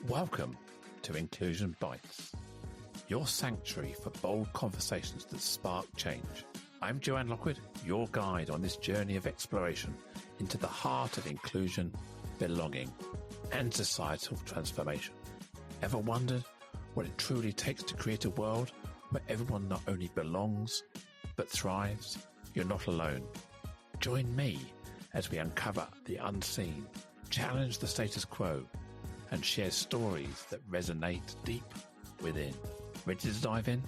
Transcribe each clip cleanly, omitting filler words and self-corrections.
Welcome to Inclusion Bites, your sanctuary for bold conversations that spark change. I'm Joanne Lockwood, your guide on this journey of exploration into the heart of inclusion, belonging, and societal transformation. Ever wondered what it truly takes to create a world where everyone not only belongs, but thrives? You're not alone. Join me as we uncover the unseen, challenge the status quo, and share stories that resonate deep within. Ready to dive in?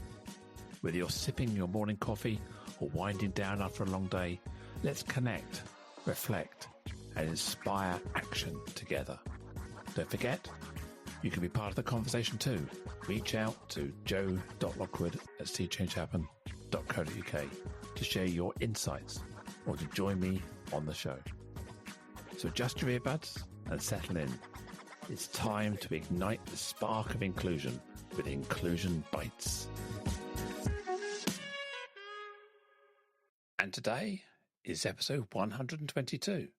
Whether you're sipping your morning coffee or winding down after a long day, let's connect, reflect, and inspire action together. Don't forget, you can be part of the conversation too. Reach out to joe.lockwood@seechangehappen.co.uk to share your insights or to join me on the show. So adjust your earbuds and settle in. It's time to ignite the spark of inclusion with Inclusion Bites. And today is episode 122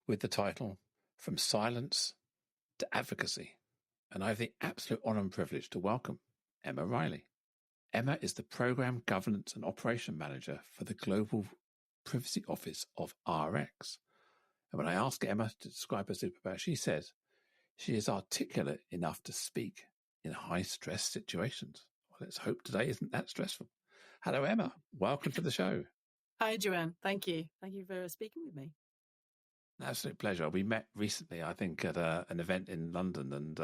with the title From Silence to Advocacy. And I have the absolute honour and privilege to welcome Emma Riley. Emma is the Programme Governance and Operation Manager for the Global Privacy Office of RX. And when I ask Emma to describe her superpower, she says she is articulate enough to speak in high-stress situations. Well, let's hope today isn't that stressful. Hello, Emma. Welcome to the show. Hi, Joanne. Thank you. Thank you for speaking with me. An absolute pleasure. We met recently, I think, at an event in London, and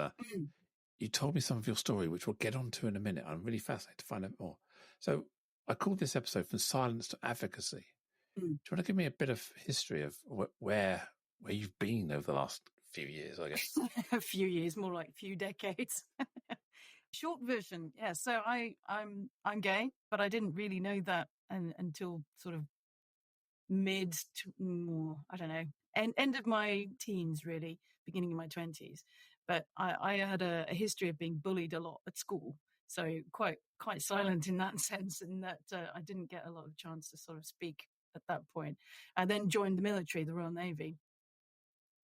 you told me some of your story, which we'll get onto in a minute. I'm really fascinated to find out more. So I called this episode From Silence to Advocacy. Do you want to give me a bit of history of where you've been over the last few years, I guess? A few years, more like a few decades. Short version, yeah. So I'm gay, but I didn't really know that until sort of end of my teens, really, beginning of my 20s. But I had a history of being bullied a lot at school, so quite silent in that sense, in that I didn't get a lot of chance to sort of speak at that point. I then joined the military, the Royal Navy.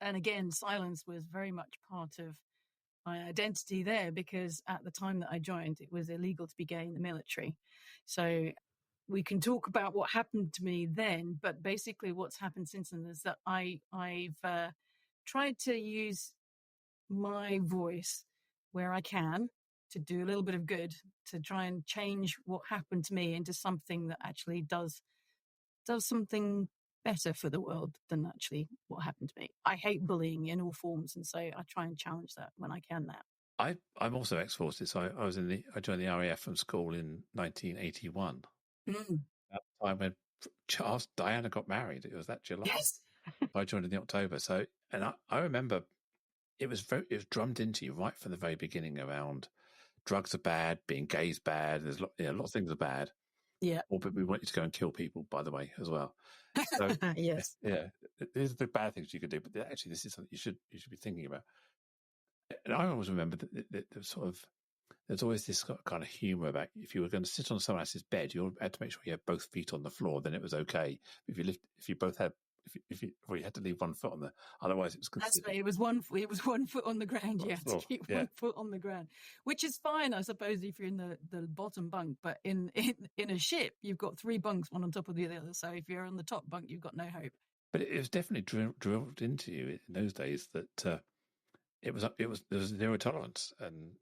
And again, silence was very much part of my identity there, because at the time that I joined, it was illegal to be gay in the military. So we can talk about what happened to me then, but basically what's happened since then is that I've tried to use my voice where I can to do a little bit of good, to try and change what happened to me into something that actually does something better for the world than actually what happened to me. I hate bullying in all forms, and so I try and challenge that when I can now. I'm also ex-forces. I joined the RAF from school in 1981. At the time when Charles Diana got married. It was that July. Yes. I joined in the October. So, and I remember it was drummed into you right from the very beginning around drugs are bad, being gay is bad. There's lots of things are bad. Yeah. But we want you to go and kill people, by the way, as well. So, yes. Yeah. These are the bad things you could do, but actually this is something you should be thinking about. And I always remember that there's always this kind of humour about if you were going to sit on someone else's bed, you had to make sure you had both feet on the floor, then it was okay. If you had to leave one foot on the, otherwise it was considered. That's right. It was one foot on the ground. You have to keep one foot on the ground, which is fine, I suppose, if you're in the bottom bunk. But in a ship, you've got three bunks, one on top of the other. So if you're on the top bunk, you've got no hope. But it was definitely drilled into you in those days that there was zero tolerance. And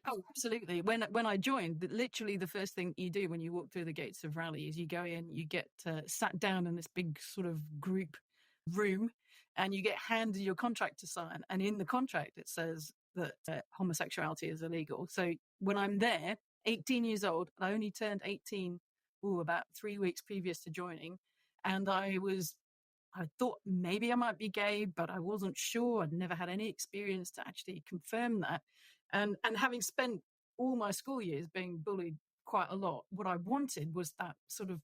oh, absolutely. When I joined, literally the first thing you do when you walk through the gates of Raleigh is you go in, you get sat down in this big sort of group room, and you get handed your contract to sign. And in the contract, it says that homosexuality is illegal. So when I'm there, 18 years old, I only turned 18 about 3 weeks previous to joining. And I thought maybe I might be gay, but I wasn't sure. I'd never had any experience to actually confirm that. And having spent all my school years being bullied quite a lot, what I wanted was that sort of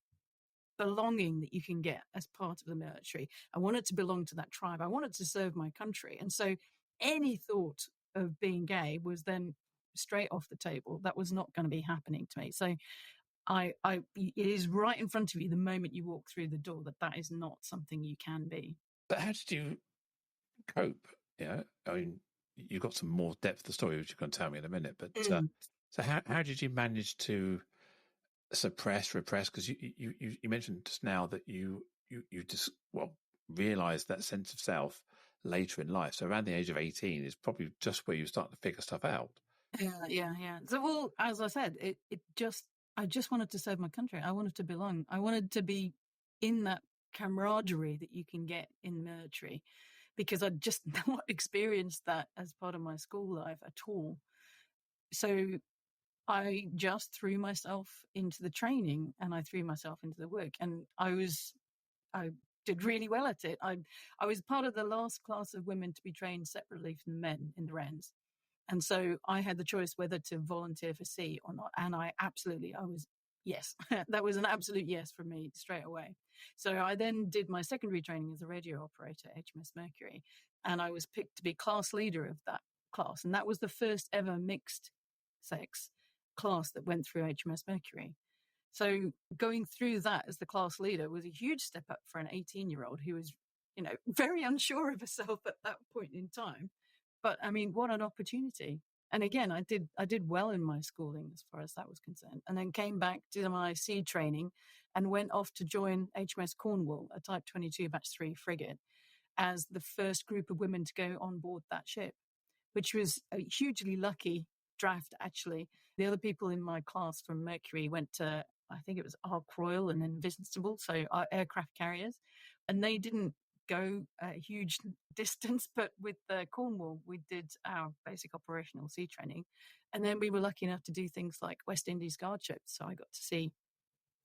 belonging that you can get as part of the military. I wanted to belong to that tribe. I wanted to serve my country. And so any thought of being gay was then straight off the table. That was not going to be happening to me. So it is right in front of you the moment you walk through the door that is not something you can be. But how did you cope? Yeah, I mean, you've got some more depth to the story, which you're going to tell me in a minute. But Mm. so how did you manage to repress? Because you mentioned just now that you just realized that sense of self later in life. So around the age of 18 is probably just where you start to figure stuff out. Yeah. So, well, as I said, I just wanted to serve my country. I wanted to belong. I wanted to be in that camaraderie that you can get in the military, because I'd just not experienced that as part of my school life at all. So I just threw myself into the training, and I threw myself into the work, and I did really well at it. I was part of the last class of women to be trained separately from the men in the RANs. And so I had the choice whether to volunteer for C or not. And I was, yes, that was an absolute yes for me straight away. So I then did my secondary training as a radio operator at HMS Mercury. And I was picked to be class leader of that class. And that was the first ever mixed sex class that went through HMS Mercury. So going through that as the class leader was a huge step up for an 18-year-old who was, very unsure of herself at that point in time. But I mean, what an opportunity. And again, I did well in my schooling as far as that was concerned. And then came back, did my sea training, and went off to join HMS Cornwall, a Type 22 Batch 3 frigate, as the first group of women to go on board that ship, which was a hugely lucky draft, actually. The other people in my class from Mercury went to, I think it was Ark Royal and Invincible, so our aircraft carriers, and they didn't go a huge distance, but with Cornwall, we did our basic operational sea training. And then we were lucky enough to do things like West Indies guard ships. So I got to see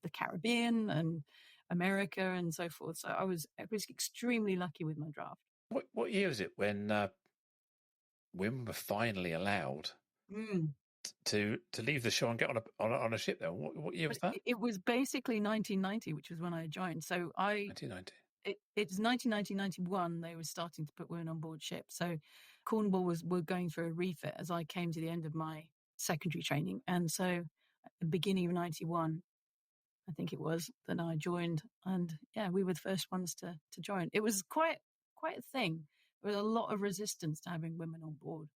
the Caribbean and America and so forth. So I was extremely lucky with my draft. What year was it when women were finally allowed to leave the shore and get on a ship there? What year was that? It was basically 1990, which was when I joined. So 1990. It's 1990-91, they were starting to put women on board ships. So Cornwall were going through a refit as I came to the end of my secondary training. And so at the beginning of 91, I think it was, that I joined. And yeah, we were the first ones to join. It was quite a thing. There was a lot of resistance to having women on board.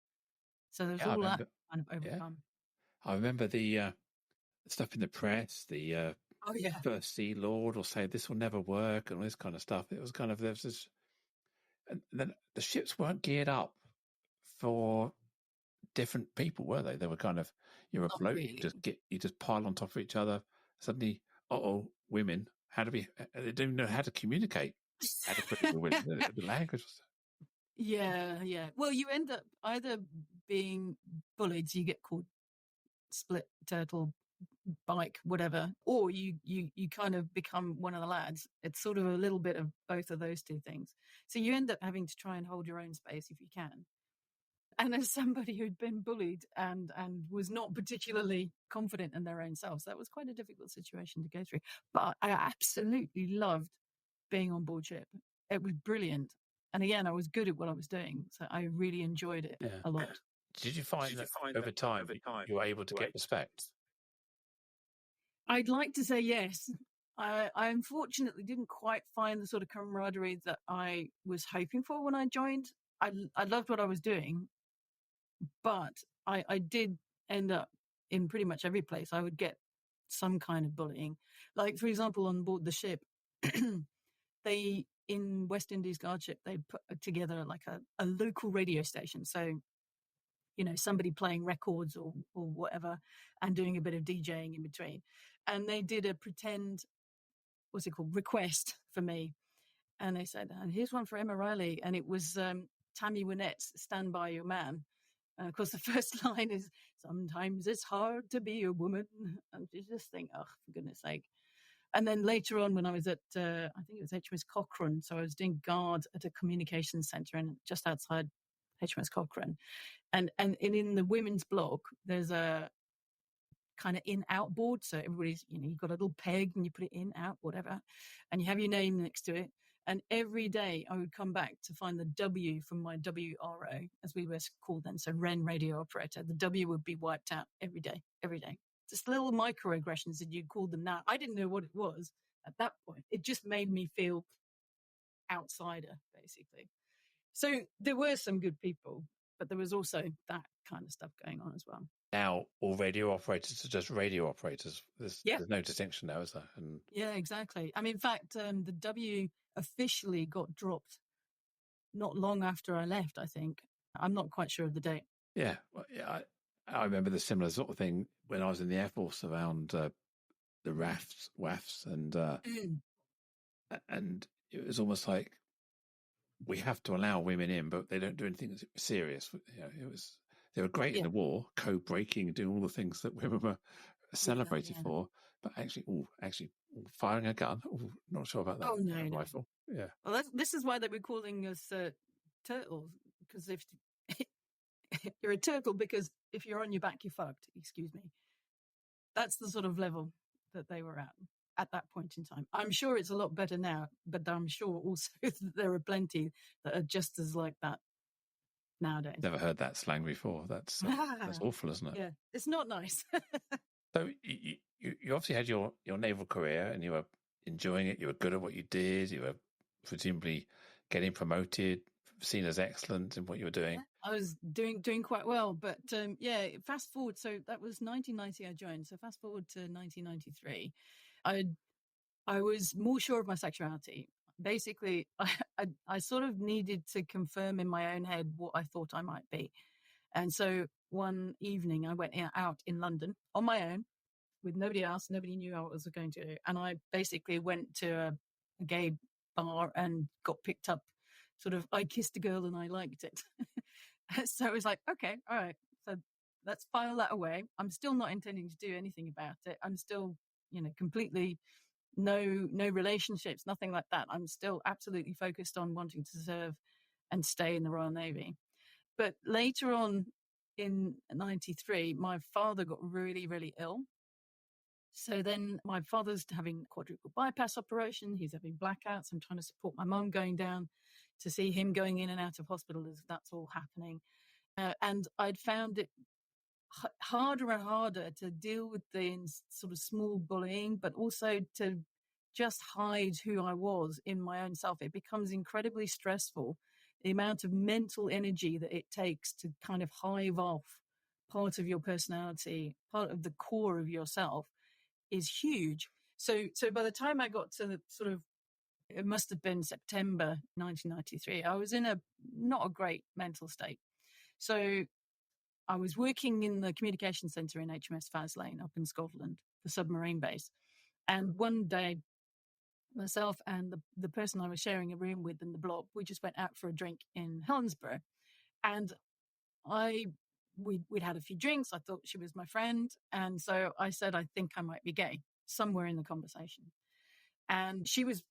So there was all that kind of overcome. Yeah. I remember the stuff in the press, the Oh, yeah. First Sea Lord will say this will never work and all this kind of stuff. It was kind of, there was this, and then the ships weren't geared up for different people, were they? They were kind of, you're a bloke, really. You just pile on top of each other. Suddenly, women, they didn't know how to communicate adequately with the language. Yeah. Well, you end up either being bullied, so you get called split turtle, bike, whatever, or you kind of become one of the lads. It's sort of a little bit of both of those two things. So you end up having to try and hold your own space if you can. And as somebody who'd been bullied and was not particularly confident in their own selves, that was quite a difficult situation to go through. But I absolutely loved being on board ship. It was brilliant. And again, I was good at what I was doing. So I really enjoyed it a lot. Did you find that over time you were able to get respect? I'd like to say yes. I unfortunately didn't quite find the sort of camaraderie that I was hoping for when I joined. I loved what I was doing, but I did end up in pretty much every place. I would get some kind of bullying. Like, for example, on board the ship, in West Indies guard ship, they put together like a local radio station. So, somebody playing records or whatever and doing a bit of DJing in between. And they did a pretend, what's it called, request for me. And they said, and here's one for Emma Riley. And it was Tammy Wynette's Stand By Your Man. And of course, the first line is, sometimes it's hard to be a woman. And you just think, oh, for goodness sake. And then later on, when I was at, I think it was HMS Cochrane, so I was doing guard at a communications centre and just outside HMS Cochrane. And in the women's block, there's a kind of in-out board. So everybody's, you've got a little peg and you put it in, out, whatever. And you have your name next to it. And every day I would come back to find the W from my WRO, as we were called then. So REN radio operator. The W would be wiped out every day. Just little microaggressions that you called them now. I didn't know what it was at that point. It just made me feel outsider, basically. So there were some good people, But there was also that kind of stuff going on as well. Now, all radio operators are just radio operators. There's no distinction now, is there? And yeah, exactly. I mean, in fact, the W officially got dropped not long after I left, I think. I'm not quite sure of the date. Yeah. Well, yeah, I remember the similar sort of thing when I was in the Air Force around the WAFs, and it was almost like we have to allow women in, but they don't do anything serious. They were great in the war, code breaking, doing all the things that women were celebrated for. But actually firing a gun, not sure about that. Oh, no. Rifle. Yeah. Well, this is why they were calling us turtles, because if you're a turtle, because if you're on your back, you're fucked. Excuse me. That's the sort of level that they were at that point in time. I'm sure it's a lot better now, but I'm sure also that there are plenty that are just as like that nowadays. Never heard that slang before. That's awful, isn't it? Yeah, it's not nice. So you obviously had your naval career and you were enjoying it. You were good at what you did. You were presumably getting promoted, seen as excellent in what you were doing. I was doing quite well, but fast forward. So that was 1990 I joined. So fast forward to 1993. I was more sure of my sexuality. Basically, I sort of needed to confirm in my own head what I thought I might be. And so one evening I went out in London on my own with nobody else. Nobody knew what I was going to do. And I basically went to a gay bar and got picked up. Sort of, I kissed a girl and I liked it. So it was like, okay, all right. So let's file that away. I'm still not intending to do anything about it. I'm still, completely no relationships, nothing like that. I'm still absolutely focused on wanting to serve and stay in the Royal Navy. But later on in 93, my father got really, really ill. So then my father's having quadruple bypass operation. He's having blackouts. I'm trying to support my mum going down to see him going in and out of hospital as that's all happening. And I'd found it harder and harder to deal with the sort of small bullying, but also to just hide who I was in my own self. It becomes incredibly stressful. The amount of mental energy that it takes to kind of hive off part of your personality, part of the core of yourself is huge. So by the time I got to the sort of, it must have been September 1993, I was in not a great mental state. So I was working in the communication centre in HMS Faslane up in Scotland, the submarine base. And one day, myself and the person I was sharing a room with in the block, we just went out for a drink in Helensburgh. And we'd had a few drinks. I thought she was my friend. And so I said, I think I might be gay, somewhere in the conversation. And she was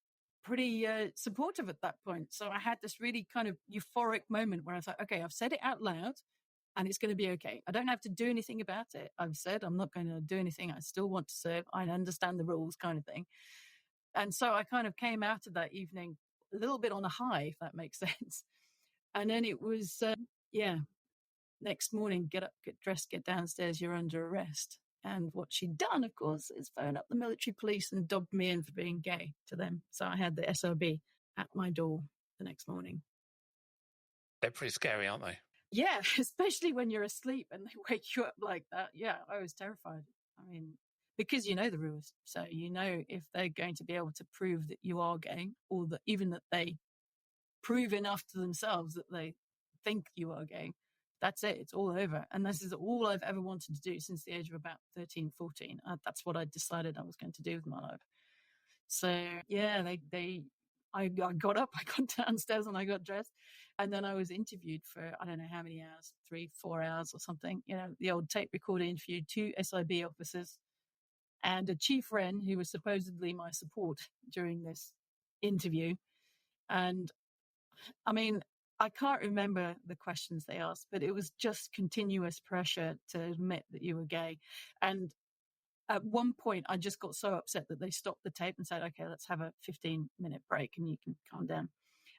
pretty supportive at that point. So I had this really kind of euphoric moment where I thought, okay, I've said it out loud and it's going to be okay. I don't have to do anything about it. I've said I'm not going to do anything. I still want to serve. I understand the rules, kind of thing. And so I kind of came out of that evening a little bit on a high, if that makes sense. And then it was, next morning, get up, get dressed, get downstairs, you're under arrest. And what she'd done, of course, is phone up the military police and dobbed me in for being gay to them. So I had the SRB at my door the next morning. They're pretty scary, aren't they? Yeah, especially when you're asleep and they wake you up like that. Yeah, I was terrified. I mean, because you know the rules. So you know if they're going to be able to prove that you are gay, or that even that they prove enough to themselves that they think you are gay, that's it. It's all over. And this is all I've ever wanted to do since the age of about 13, 14. That's what I decided I was going to do with my life. So, yeah, I got up, I got downstairs and I got dressed. And then I was interviewed for, I don't know how many hours, 3-4 hours or something. The old tape recorder interviewed 2 SIB officers and a chief wren who was supposedly my support during this interview. And I mean, I can't remember the questions they asked, but it was just continuous pressure to admit that you were gay. And at one point, I just got so upset that they stopped the tape and said, okay, let's have a 15-minute break and you can calm down.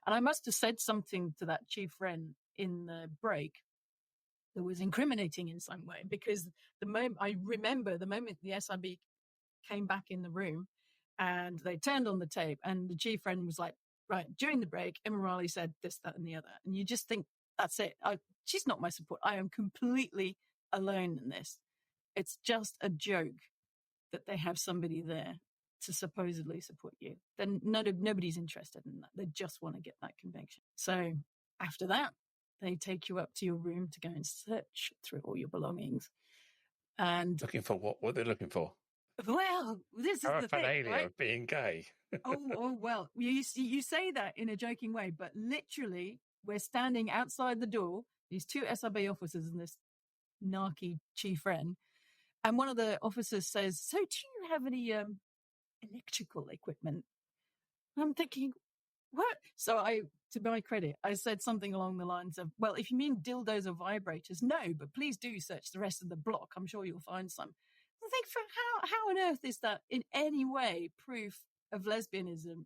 And I must have said something to that chief wren in the break that was incriminating in some way, because I remember the moment the SIB came back in the room and they turned on the tape and the chief wren was like, right, during the break, Emma Riley said this, that, and the other. And you just think, That's it. She's not my support. I am completely alone in this. It's just a joke that they have somebody there to supposedly support you. Then nobody's interested in that. They just want to get that conviction. So after that, they take you up to your room to go and search through all your belongings. And looking for what? What they're looking for? Well, this is the thing, Paraphernalia right? of being gay. Oh, well, you say that in a joking way, but literally, we're standing outside the door, these two SRB officers and this narky chief wren, and one of the officers says, "So, do you have any electrical equipment?" I'm thinking, what? So to my credit, I said something along the lines of, "Well, if you mean dildos or vibrators, no, but please do search the rest of the block. I'm sure you'll find some." I think, how on earth is that in any way proof of lesbianism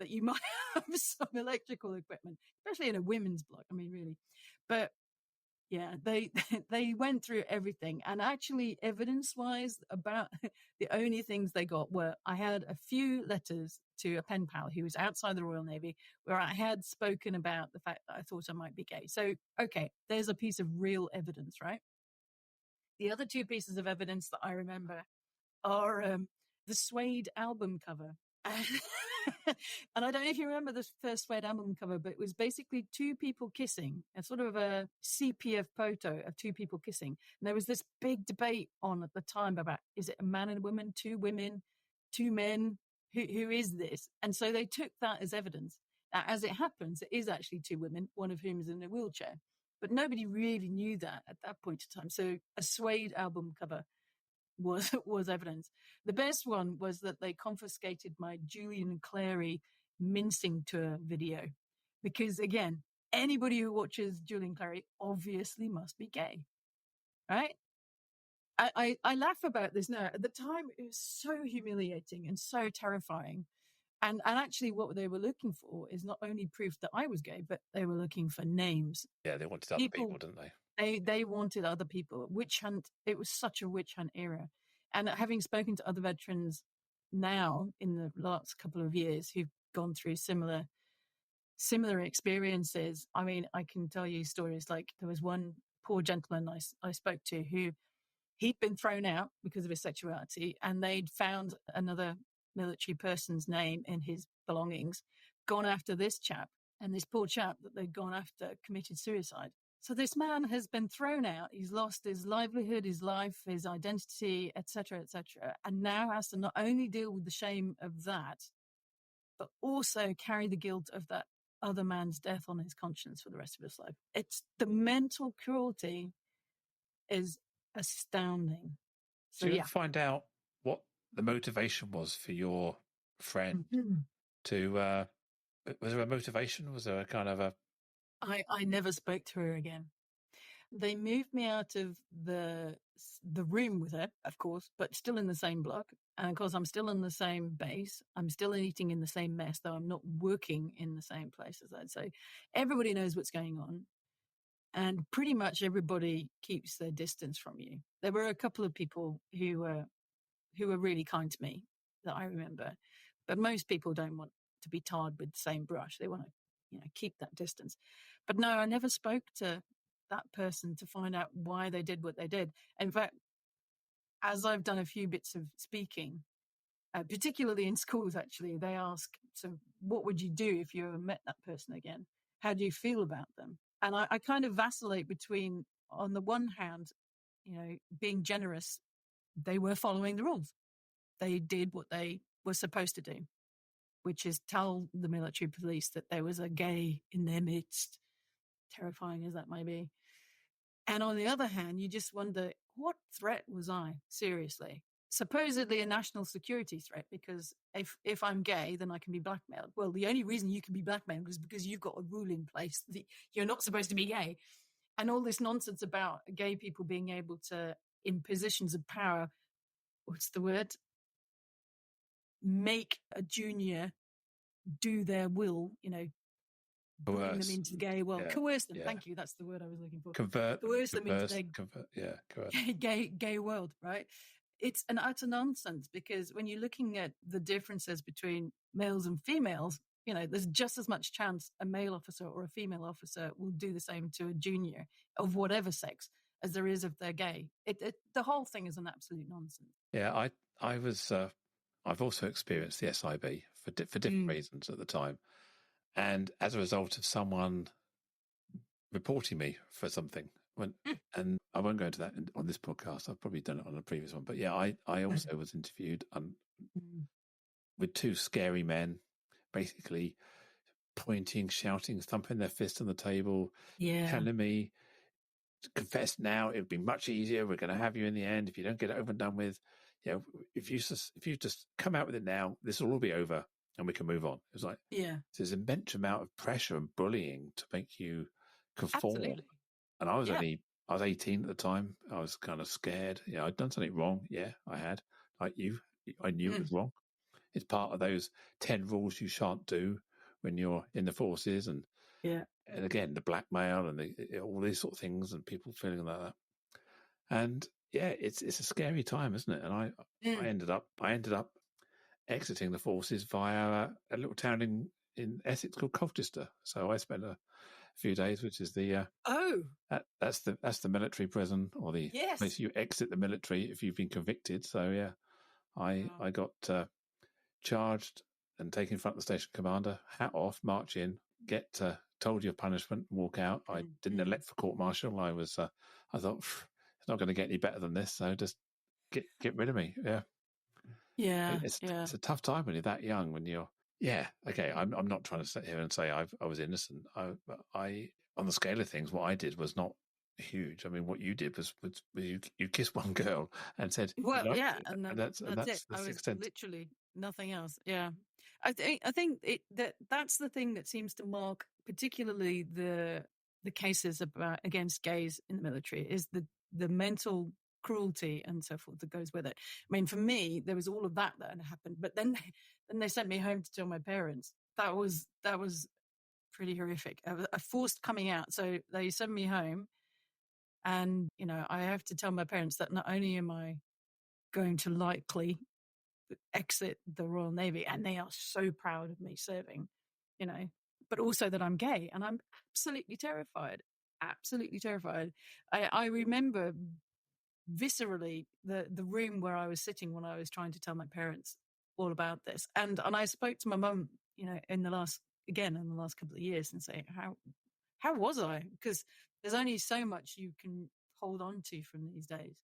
that you might have some electrical equipment, especially in a women's block? I mean, really. But yeah, they went through everything, and actually, evidence-wise, about the only things they got were I had a few letters to a pen pal who was outside the Royal Navy, where I had spoken about the fact that I thought I might be gay. So, okay, there's a piece of real evidence, right? The other two pieces of evidence that I remember are the Suede album cover. And I don't know if you remember the first Suede album cover, but it was basically two people kissing, a sort of a sepia photo of two people kissing. And there was this big debate on at the time about, is it a man and a woman, two women, two men? Who is this? And so they took that as evidence. Now, as it happens, it is actually two women, one of whom is in a wheelchair. But nobody really knew that at that point in time. So a Suede album cover was evidence. The best one was that they confiscated my Julian Clary mincing tour video, because again, anybody who watches Julian Clary obviously must be gay, right? I laugh about this now. At the time, it was so humiliating and so terrifying. And actually, what they were looking for is not only proof that I was gay, but they were looking for names. Yeah, they wanted other people, didn't they? They wanted other people. Witch hunt. It was such a witch hunt era. And having spoken to other veterans now in the last couple of years who've gone through similar experiences, I mean, I can tell you stories like there was one poor gentleman I spoke to who he'd been thrown out because of his sexuality, and they'd found another military person's name in his belongings, gone after this chap, and this poor chap that they'd gone after committed suicide. So this man has been thrown out. He's lost his livelihood, his life, his identity, etc., and now has to not only deal with the shame of that, but also carry the guilt of that other man's death on his conscience for the rest of his life. It's the mental cruelty is astounding. So Did you find out what the motivation was for your friend to? Was there a motivation? Was there a kind of a? I never spoke to her again. They moved me out of the room with her, of course, but still in the same block. And of course, I'm still in the same base. I'm still eating in the same mess, though I'm not working in the same place, as I'd say. Everybody knows what's going on. And pretty much everybody keeps their distance from you. There were a couple of people who were really kind to me that I remember. But most people don't want to be tarred with the same brush. They want to, keep that distance. But no, I never spoke to that person to find out why they did what they did. In fact, as I've done a few bits of speaking, particularly in schools, actually, they ask, so what would you do if you ever met that person again? How do you feel about them? And I kind of vacillate between, on the one hand, being generous. They were following the rules. They did what they were supposed to do, which is tell the military police that there was a gay in their midst, terrifying as that may be. And on the other hand, you just wonder, what threat was I? Seriously. Supposedly a national security threat, because if I'm gay, then I can be blackmailed. Well, the only reason you can be blackmailed is because you've got a rule in place that you're not supposed to be gay. And all this nonsense about gay people being able to, in positions of power, what's the word? Make a junior do their will, bring them into the gay world. Yeah. Coerce them. Yeah. Thank you. That's the word I was looking for. Coerce them into the gay world, right? It's an utter nonsense, because when you're looking at the differences between males and females, there's just as much chance a male officer or a female officer will do the same to a junior of whatever sex as there is if they're gay. The whole thing is an absolute nonsense. Yeah, I was. I've also experienced the SIB for different reasons at the time, and as a result of someone reporting me for something. And I won't go into that on this podcast. I've probably done it on a previous one, but yeah, I also was interviewed with two scary men, basically pointing, shouting, thumping their fist on the table, telling me, confess now, it would be much easier. We're going to have you in the end. If you don't get it over and done with, if you just come out with it now, this will all be over and we can move on. It was like, there's an immense amount of pressure and bullying to make you conform. Absolutely. And I was I was 18 at the time. I was kind of scared. I'd done something wrong. Yeah, I had. Like you, I knew it was wrong. It's part of those 10 rules you shan't do when you're in the forces. And again, the blackmail and all these sort of things and people feeling like that. And yeah, it's a scary time, isn't it? And I ended up exiting the forces via a little town in Essex called Colchester. So I spent a few days, which is that's the military prison, or the place you exit the military if you've been convicted. So yeah, I got charged and taken in front of the station commander, hat off, march in, get told your punishment, walk out. I didn't elect for court martial. I thought it's not going to get any better than this, so just get rid of me. It's a tough time when you're that young, when you're okay. I'm not trying to sit here and say I was innocent. I on the scale of things, what I did was not huge. I mean, what you did was you kissed one girl and said, and that's it. I was literally nothing else. Yeah, I think that's the thing that seems to mark particularly the cases against gays in the military is the mental cruelty and so forth that goes with it. I mean, for me, there was all of that had happened, but then they sent me home to tell my parents. That was pretty horrific. A forced coming out. So they sent me home, and I have to tell my parents that not only am I going to likely exit the Royal Navy, and they are so proud of me serving, but also that I'm gay, and I'm absolutely terrified. Absolutely terrified. I remember viscerally the room where I was sitting when I was trying to tell my parents all about this, and I spoke to my mum, in the last couple of years, and say how was I? Because there's only so much you can hold on to from these days.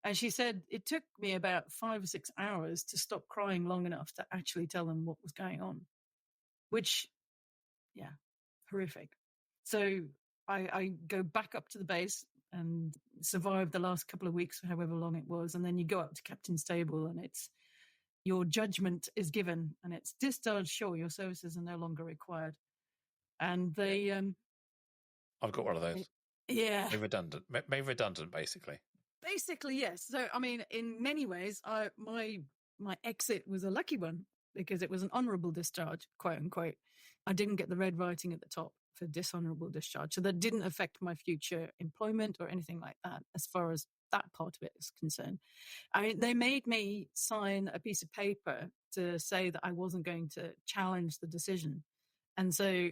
And she said it took me about 5 or 6 hours to stop crying long enough to actually tell them what was going on, which, horrific. So I go back up to the base and survive the last couple of weeks, however long it was. And then you go up to captain's table and it's your judgment is given and it's discharged. Sure, your services are no longer required. And they... I've got one of those. Yeah. Made redundant, basically. Basically, yes. So, I mean, in many ways, my exit was a lucky one because it was an honourable discharge, quote unquote. I didn't get the red writing at the top for dishonourable discharge. So that didn't affect my future employment or anything like that as far as that part of it is concerned. I mean, they made me sign a piece of paper to say that I wasn't going to challenge the decision. And so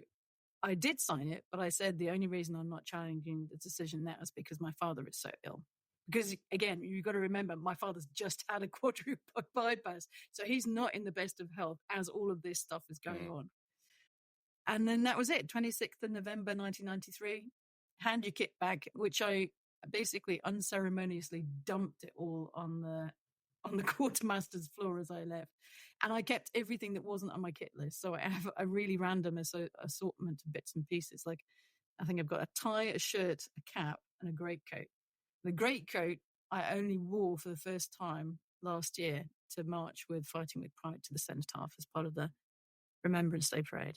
I did sign it, but I said the only reason I'm not challenging the decision now is because my father is so ill. Because, again, you've got to remember, my father's just had a quadruple bypass. So he's not in the best of health as all of this stuff is going on. And then that was it, 26th of November, 1993. Hand your kit back, which I basically unceremoniously dumped it all on the quartermaster's floor as I left. And I kept everything that wasn't on my kit list. So I have a really random assortment of bits and pieces. Like, I think I've got a tie, a shirt, a cap, and a greatcoat. The greatcoat I only wore for the first time last year to march with Fighting with Pride to the cenotaph as part of the Remembrance Day parade.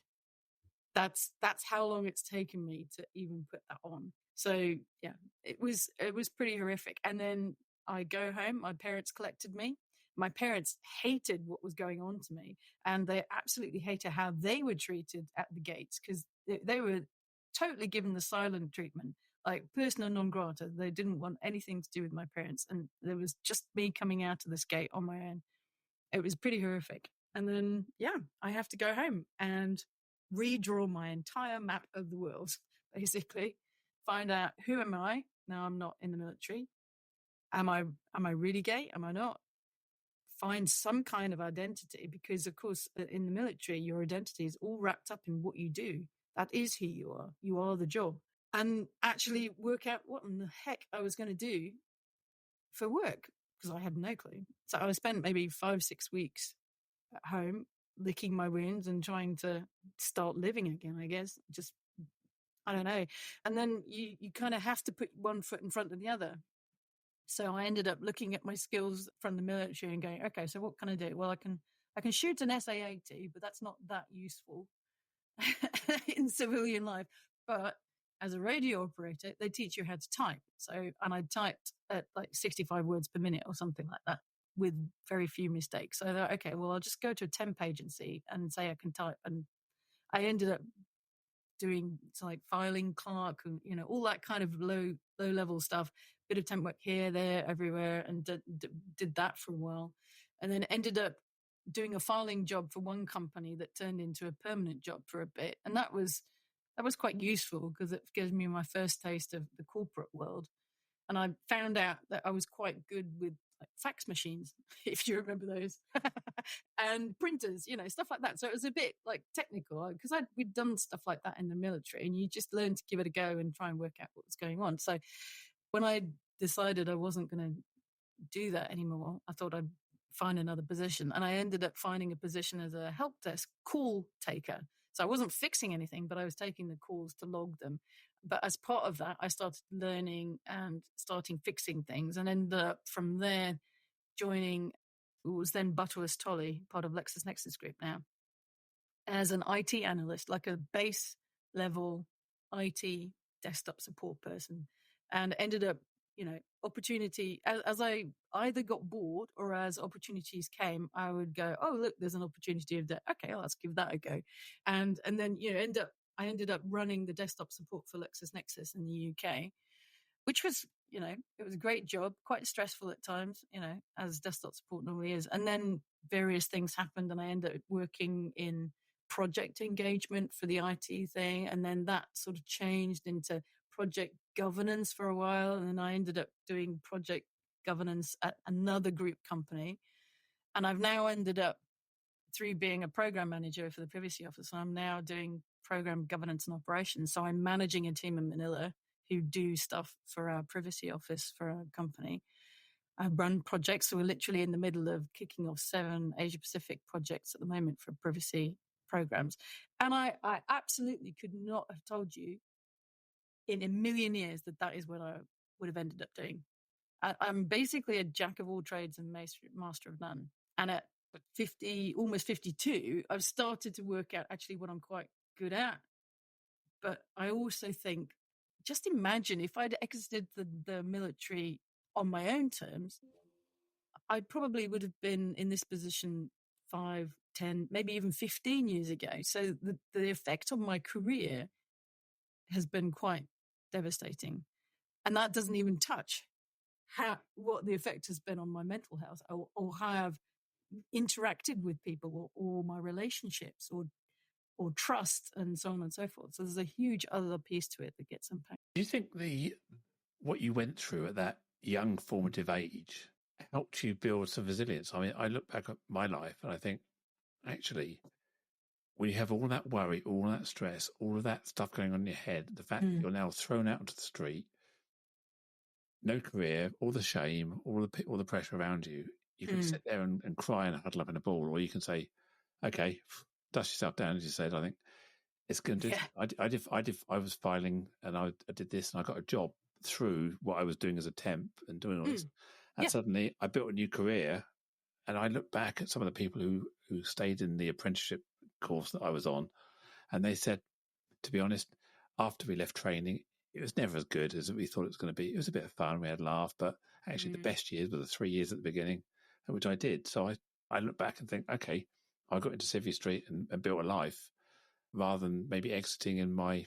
That's how long it's taken me to even put that on. So yeah, it was pretty horrific. And then I go home. My parents collected me. My parents hated what was going on to me, and they absolutely hated how they were treated at the gates because they were totally given the silent treatment. Like persona non grata. They didn't want anything to do with my parents. And there was just me coming out of this gate on my own. It was pretty horrific. And then, I have to go home and redraw my entire map of the world, basically. Find out, who am I? Now I'm not in the military. Am I really gay? Am I not? Find some kind of identity, because of course in the military, your identity is all wrapped up in what you do. That is who you are. You are the job. And actually work out what in the heck I was going to do for work, because I had no clue. So I spent maybe 5-6 weeks at home licking my wounds and trying to start living again, I guess. Just, I don't know. And then you kind of have to put one foot in front of the other. So I ended up looking at my skills from the military and going, okay, so what can I do? Well, I can shoot an SA-80, but that's not that useful in civilian life. But as a radio operator, they teach you how to type. So, and I typed at like 65 words per minute or something like that, with very few mistakes. So I thought, okay, well, I'll just go to a temp agency and say I can type. And I ended up doing like filing clerk and, all that kind of low level stuff, bit of temp work here, there, everywhere, and did that for a while. And then ended up doing a filing job for one company that turned into a permanent job for a bit. And that was quite useful, because it gives me my first taste of the corporate world. And I found out that I was quite good with like fax machines, if you remember those, and printers, stuff like that. So it was a bit like technical, because we'd done stuff like that in the military, and you just learn to give it a go and try and work out what was going on. So when I decided I wasn't going to do that anymore, I thought I'd find another position. And I ended up finding a position as a help desk call taker. So I wasn't fixing anything, but I was taking the calls to log them. But as part of that, I started learning and starting fixing things, and ended up from there joining what was then Butterworth Tolley, part of LexisNexis Group now, as an IT analyst, like a base level IT desktop support person, and ended up, opportunity as I either got bored or as opportunities came, I would go, oh, look, there's an opportunity of that. Okay, let's give that a go. And then, I ended up running the desktop support for LexisNexis in the UK, which was, it was a great job, quite stressful at times, as desktop support normally is. And then various things happened, and I ended up working in project engagement for the IT thing. And then that sort of changed into project governance for a while. And then I ended up doing project governance at another group company. And I've now ended up, through being a program manager for the privacy office, and I'm now doing program governance and operations. So I'm managing a team in Manila who do stuff for our privacy office for our company. I run projects. So we're literally in the middle of kicking off 7 Asia Pacific projects at the moment for privacy programs. And I absolutely could not have told you in a million years that is what I would have ended up doing. I'm basically a jack of all trades and master of none. And at 50, almost 52, I've started to work out actually what I'm quite good at. But I also think, just imagine if I'd exited the military on my own terms, I probably would have been in this position 5, 10, maybe even 15 years ago. So the effect on my career has been quite devastating. And that doesn't even touch what the effect has been on my mental health, or how I've interacted with people, or my relationships, or trust, and so on and so forth. So there's a huge other piece to it that gets impacted. Do you think what you went through at that young formative age helped you build some resilience? I mean, I look back at my life and I think, actually, when you have all that worry, all that stress, all of that stuff going on in your head, the fact that you're now thrown out into the street, no career, all the shame, all the pressure around you, you can sit there and cry and huddle up in a ball, or you can say, okay, dust yourself down, as you said. I think it's going to do. Yeah. I was filing, and I did this, and I got a job through what I was doing as a temp and doing all this. And suddenly I built a new career. And I look back at some of the people who stayed in the apprenticeship course that I was on, and they said, to be honest, after we left training, it was never as good as we thought it was going to be. It was a bit of fun. We had a laugh, but actually the best years were the 3 years at the beginning, which I did. So I look back and think, okay, I got into Civvy Street and built a life, rather than maybe exiting in my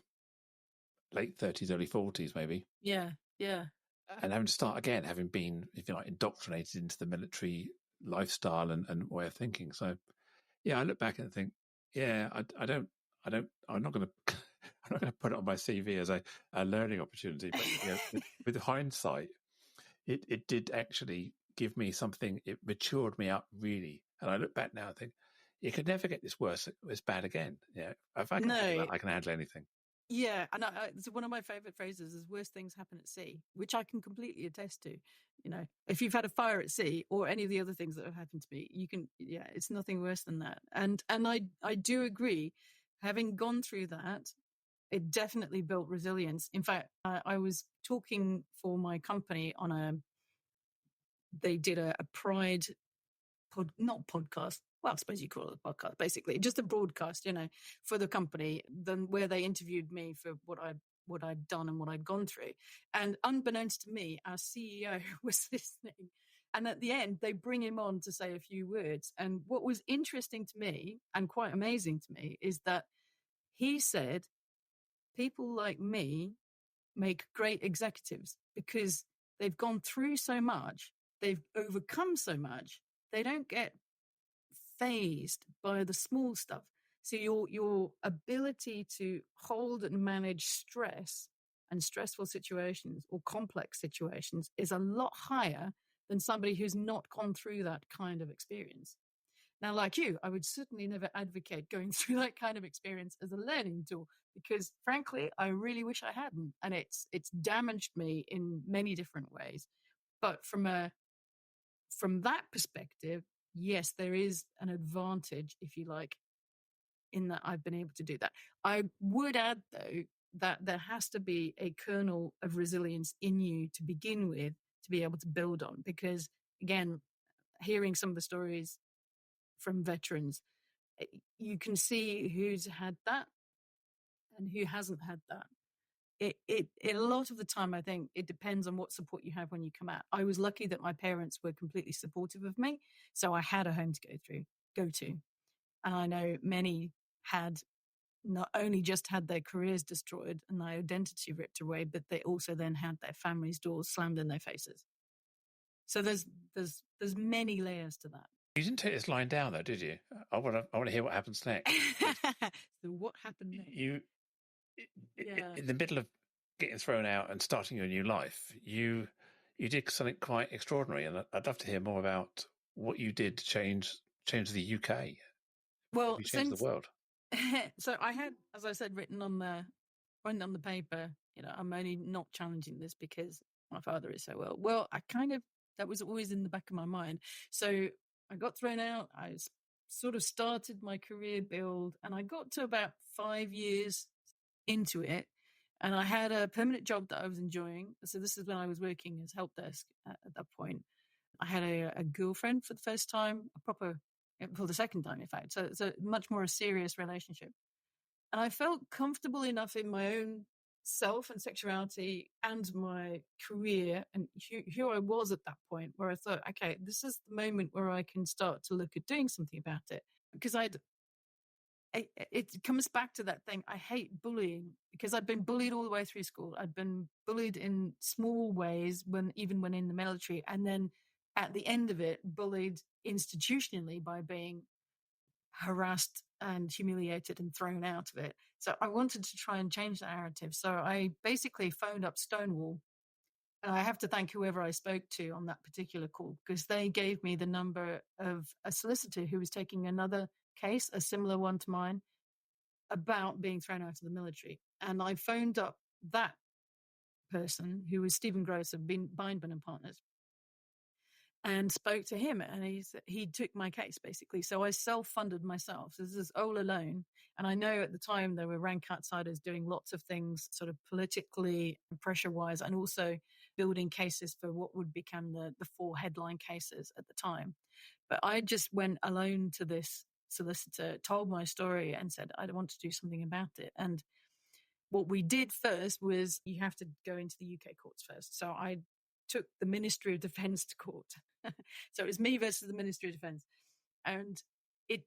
late 30s, early 40s, maybe. Yeah, yeah. And having to start again, having been, if you like, indoctrinated into the military lifestyle and way of thinking. So, I look back and think, yeah, I'm not going to, I'm not going to put it on my CV as a learning opportunity, but with hindsight, it did actually give me something. It matured me up really. And I look back now and think, you could never get this bad again. Yeah. If I can handle that, I can handle anything. Yeah, and it's one of my favorite phrases is "worst things happen at sea," which I can completely attest to. If you've had a fire at sea or any of the other things that have happened to me, you can, it's nothing worse than that. And I do agree, having gone through that, it definitely built resilience. In fact, I was talking for my company they did a Pride not podcast. Well, I suppose you call it a podcast, basically, just a broadcast, for the company, where they interviewed me for what I'd done and what I'd gone through. And unbeknownst to me, our CEO was listening. And at the end, they bring him on to say a few words. And what was interesting to me and quite amazing to me is that he said, people like me make great executives because they've gone through so much, they've overcome so much, they don't get phased by the small stuff. So your ability to hold and manage stress and stressful situations or complex situations is a lot higher than somebody who's not gone through that kind of experience. Now, like you, I would certainly never advocate going through that kind of experience as a learning tool because, frankly, I really wish I hadn't, and it's damaged me in many different ways. But from that perspective, yes, there is an advantage, if you like, in that I've been able to do that. I would add, though, that there has to be a kernel of resilience in you to begin with to be able to build on. Because, again, hearing some of the stories from veterans, you can see who's had that and who hasn't had that. A lot of the time, I think it depends on what support you have when you come out. I was lucky that my parents were completely supportive of me, so I had a home to go to. And I know many had not only just had their careers destroyed and their identity ripped away, but they also then had their families' doors slammed in their faces. So there's many layers to that. You didn't take this line down, though, did you? I want to hear what happens next. So what happened next? In the middle of getting thrown out and starting your new life, you did something quite extraordinary, and I'd love to hear more about what you did to change the UK. Well, change the world. So I had, as I said, written on the paper. I'm only not challenging this because my father is so well. Well, that was always in the back of my mind. So I got thrown out. I sort of started my career build, and I got to about 5 years into it, and I had a permanent job that I was enjoying. So this is when I was working as help desk at that point. I had a girlfriend for the first time, for the second time, in fact. So it's a much more serious relationship. And I felt comfortable enough in my own self and sexuality and my career and who I was at that point, where I thought, okay, this is the moment where I can start to look at doing something about it. Because it comes back to that thing. I hate bullying because I'd been bullied all the way through school. I'd been bullied in small ways even when in the military. And then at the end of it, bullied institutionally by being harassed and humiliated and thrown out of it. So I wanted to try and change the narrative. So I basically phoned up Stonewall. And I have to thank whoever I spoke to on that particular call because they gave me the number of a solicitor who was taking another case, a similar one to mine, about being thrown out of the military. And I phoned up that person, who was Stephen Gross of Bindman and Partners, and spoke to him, and he took my case, basically. So I self-funded myself. So this is all alone. And I know at the time there were rank outsiders doing lots of things sort of politically, pressure-wise, and also building cases for what would become the 4 headline cases at the time. But I just went alone to this solicitor, told my story, and said, I want to do something about it. And what we did first was you have to go into the UK courts first. So I took the Ministry of Defence to court. So it was me versus the Ministry of Defence. And it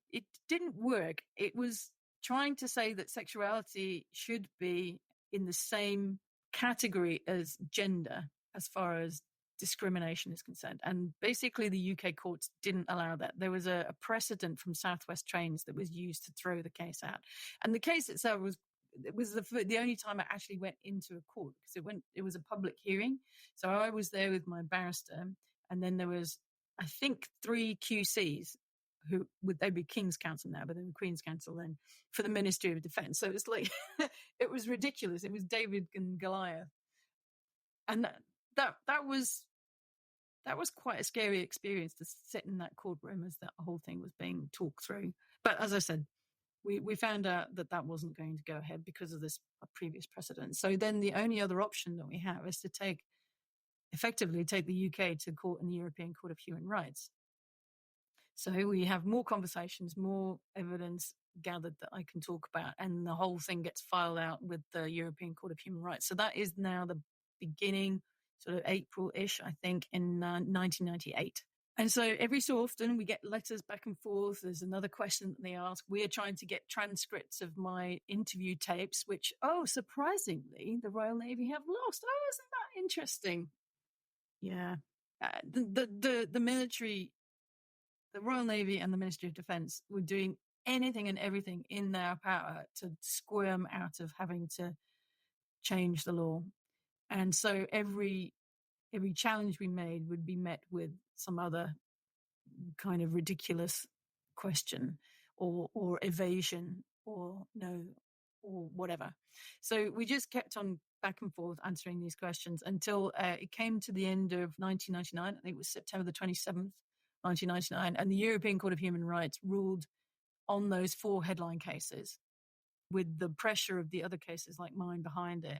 didn't work. It was trying to say that sexuality should be in the same category as gender as far as discrimination is concerned. And basically the UK courts didn't allow that. There was a precedent from Southwest Trains that was used to throw the case out. And the case itself was the only time I actually went into a court, because it was a public hearing. So I was there with my barrister, and then there was, I think, 3 QCs who they'd be King's Counsel now, but they were Queen's Counsel then, for the Ministry of Defence. So it's like, it was ridiculous. It was David and Goliath. And that was quite a scary experience, to sit in that courtroom as that whole thing was being talked through. But as I said, we found out that wasn't going to go ahead because of this previous precedent. So then the only other option that we have is to effectively take the UK to court in the European Court of Human Rights. So we have more conversations, more evidence gathered that I can talk about, and the whole thing gets filed out with the European Court of Human Rights. So that is now the beginning, sort of April-ish, I think, in 1998. And so every so often we get letters back and forth. There's another question that they ask. We're trying to get transcripts of my interview tapes, which, surprisingly, the Royal Navy have lost. Oh, isn't that interesting? Yeah. The military, the Royal Navy and the Ministry of Defence were doing anything and everything in their power to squirm out of having to change the law. And so every challenge we made would be met with some other kind of ridiculous question or evasion or no or whatever. So we just kept on back and forth answering these questions until it came to the end of 1999. I think it was September the 27th, 1999. And the European Court of Human Rights ruled on those 4 headline cases, with the pressure of the other cases like mine behind it,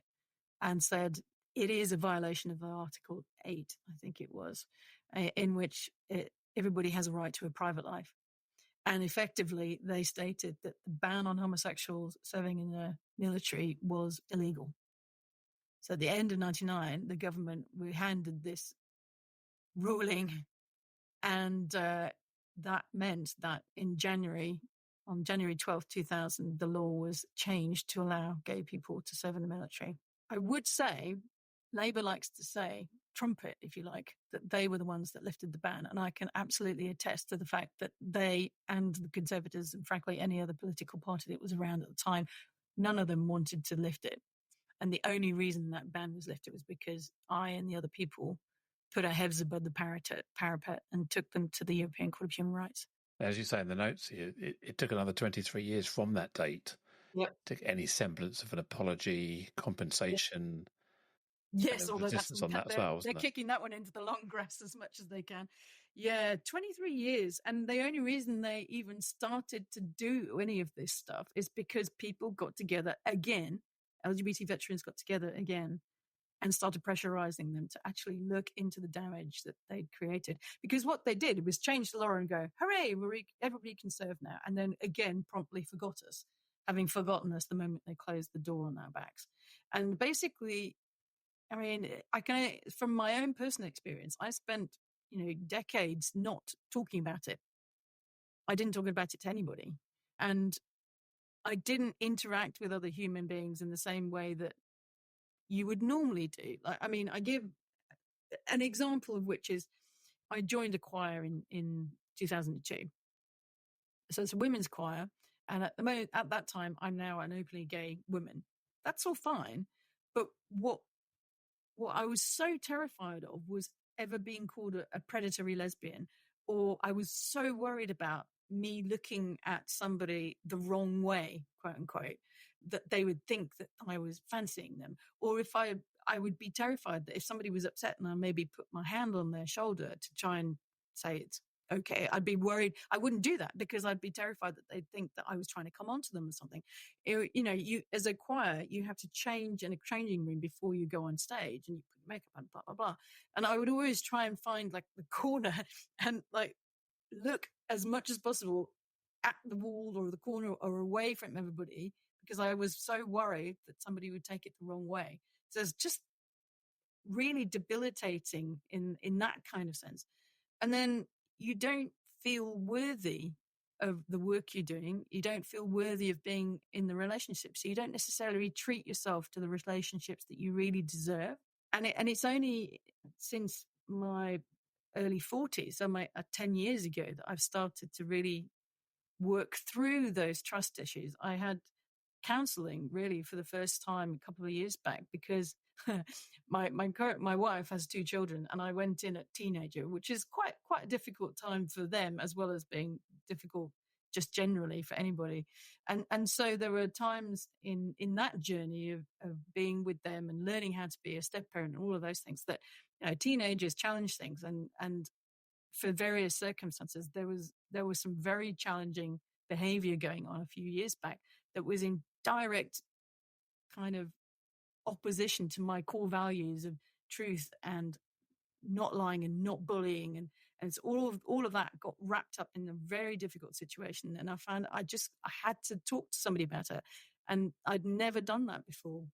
and said it is a violation of Article 8, I think it was, in which everybody has a right to a private life. And effectively, they stated that the ban on homosexuals serving in the military was illegal. So at the end of 1999, the government handed this ruling, and that meant that on January 12th, 2000, the law was changed to allow gay people to serve in the military. I would say, Labour likes to say, trumpet, if you like, that they were the ones that lifted the ban. And I can absolutely attest to the fact that they and the Conservatives, and frankly, any other political party that was around at the time, none of them wanted to lift it. And the only reason that ban was lifted was because I and the other people put our heads above the parapet and took them to the European Court of Human Rights. As you say in the notes here, it took another 23 years from that date to get any semblance of an apology, compensation. Yes, although they're it? kicking that one into the long grass as much as they can. Yeah, 23 years. And the only reason they even started to do any of this stuff is because people got together again, LGBT veterans got together again, and started pressurizing them to actually look into the damage that they'd created. Because what they did was change the law and go, hooray, everybody can serve now. And then again, promptly forgot us, having forgotten us the moment they closed the door on our backs. And basically, I mean, from my own personal experience, I spent, decades not talking about it. I didn't talk about it to anybody. And I didn't interact with other human beings in the same way that you would normally do. I give an example of which is I joined a choir in 2002. So it's a women's choir. And at that time, I'm now an openly gay woman. That's all fine. But what I was so terrified of was ever being called a predatory lesbian, or I was so worried about me looking at somebody the wrong way, quote unquote, that they would think that I was fancying them. Or if I would be terrified that if somebody was upset and I maybe put my hand on their shoulder to try and say it's okay, I'd be worried. I wouldn't do that because I'd be terrified that they'd think that I was trying to come onto them or something. You as a choir, you have to change in a changing room before you go on stage, and you put makeup on, blah, blah, blah. And I would always try and find like the corner and like look as much as possible at the wall or the corner or away from everybody, because I was so worried that somebody would take it the wrong way. So it's just really debilitating in that kind of sense. And then you don't feel worthy of the work you're doing. You don't feel worthy of being in the relationship. So you don't necessarily treat yourself to the relationships that you really deserve. And it's only since my early 40s, so 10 years ago, that I've started to really work through those trust issues. I had counseling really for the first time a couple of years back because my wife has 2 children, and I went in at teenager, which is quite a difficult time for them, as well as being difficult just generally for anybody. And so there were times in that journey of being with them and learning how to be a step parent and all of those things that, teenagers challenge things, and for various circumstances there was some very challenging behavior going on a few years back that was in direct kind of opposition to my core values of truth and not lying and not bullying, and so all of that got wrapped up in a very difficult situation. And I found I had to talk to somebody about it, and I'd never done that before.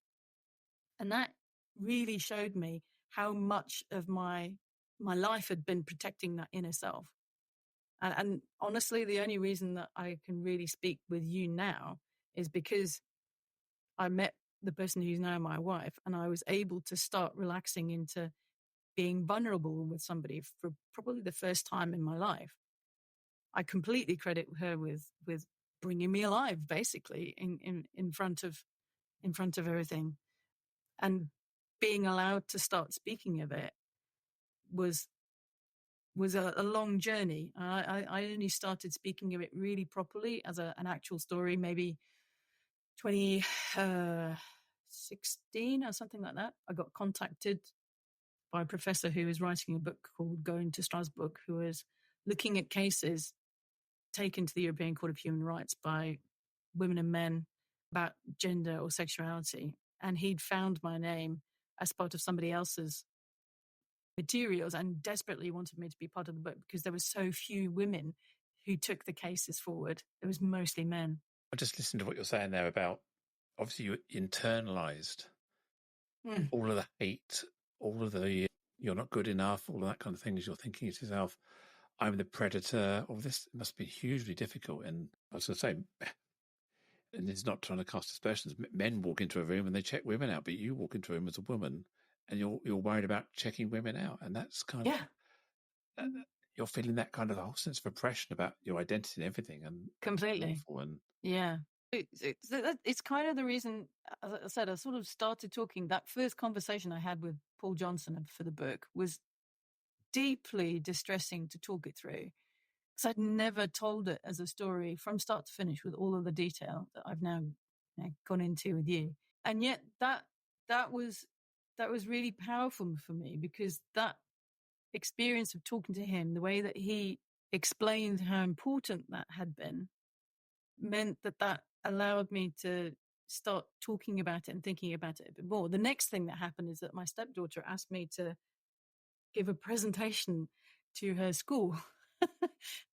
And that really showed me how much of my life had been protecting that inner self. And honestly, the only reason that I can really speak with you now is because I met the person who's now my wife, and I was able to start relaxing into being vulnerable with somebody for probably the first time in my life. I completely credit her with bringing me alive, basically in front of everything, and being allowed to start speaking of it was a long journey. I only started speaking of it really properly as an actual story, maybe 2016 or something like that. I got contacted by a professor who was writing a book called Going to Strasbourg, who was looking at cases taken to the European Court of Human Rights by women and men about gender or sexuality. And he'd found my name as part of somebody else's materials and desperately wanted me to be part of the book because there were so few women who took the cases forward. It was mostly men. I just listened to what you're saying there about, obviously you internalized all of the hate, all of the you're not good enough, all of that kind of things. You're thinking to yourself, I'm the predator. All this must be hugely difficult. And I was going to say, and it's not trying to cast aspersions. Men walk into a room and they check women out, but you walk into a room as a woman and you're worried about checking women out, and that's kind of you're feeling that kind of whole sense of oppression about your identity and everything, and completely. It's kind of the reason, as I said, I sort of started talking. That first conversation I had with Paul Johnson for the book was deeply distressing to talk it through, because I'd never told it as a story from start to finish with all of the detail that I've now gone into with you. And yet that was really powerful for me, because that experience of talking to him, the way that he explained how important that had been, meant that allowed me to start talking about it and thinking about it a bit more. The next thing that happened is that my stepdaughter asked me to give a presentation to her school.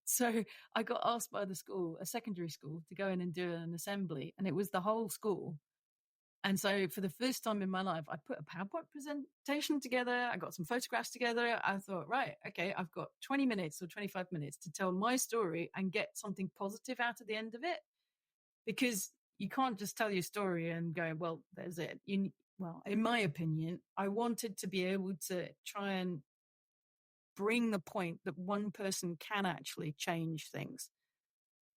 So I got asked by the school, a secondary school, to go in and do an assembly, and it was the whole school. And so for the first time in my life, I put a PowerPoint presentation together. I got some photographs together. I thought, right, okay, I've got 20 minutes or 25 minutes to tell my story and get something positive out at the end of it. Because you can't just tell your story and go, well, there's it. Well, in my opinion, I wanted to be able to try and bring the point that one person can actually change things.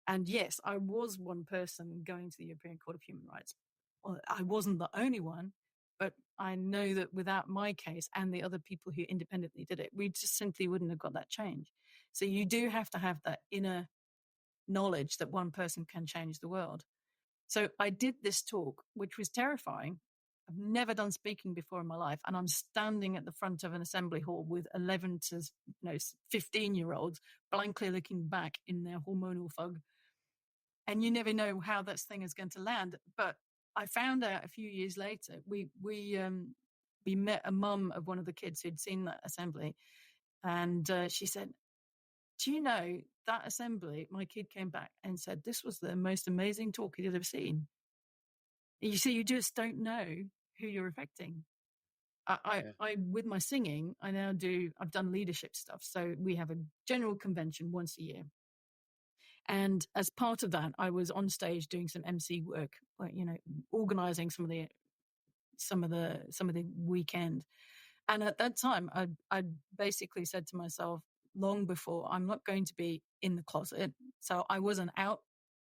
And yes, I was one person going to the European Court of Human Rights. Well, I wasn't the only one, but I know that without my case and the other people who independently did it, we just simply wouldn't have got that change. So you do have to have that inner knowledge that one person can change the world. So I did this talk, which was terrifying. I've never done speaking before in my life. And I'm standing at the front of an assembly hall with 11 to 15-year-olds blankly looking back in their hormonal fog. And you never know how this thing is going to land. But I found out a few years later, we met a mum of one of the kids who'd seen that assembly. And she said, do you know, that assembly, my kid came back and said, this was the most amazing talk he'd ever seen. You see, you just don't know who you're affecting. I with my singing, I've done leadership stuff. So we have a general convention once a year. And as part of that, I was on stage doing some MC work, organizing some of the weekend. And at that time, I basically said to myself long before, I'm not going to be in the closet. So I was an out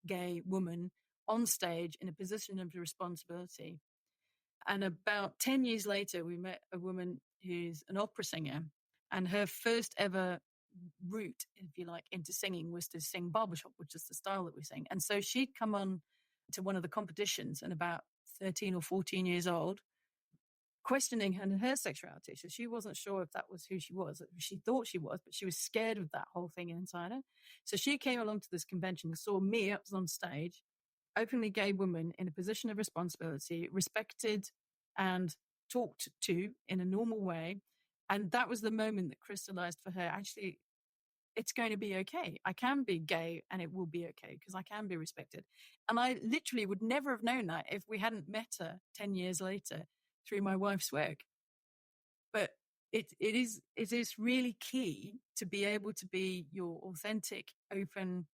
gay woman on stage in a position of responsibility. And about 10 years later, we met a woman who's an opera singer, and her first ever route, if you like, into singing was to sing barbershop, which is the style that we sing. And so she'd come on to one of the competitions and about 13 or 14 years old, questioning her sexuality. So she wasn't sure if that was who she was. She thought she was, but she was scared of that whole thing inside her. So she came along to this convention and saw me up on stage, openly gay woman in a position of responsibility, respected and talked to in a normal way. And that was the moment that crystallized for her, actually, it's going to be okay. I can be gay and it will be okay because I can be respected. And I literally would never have known that if we hadn't met her 10 years later through my wife's work. But it is really key to be able to be your authentic, open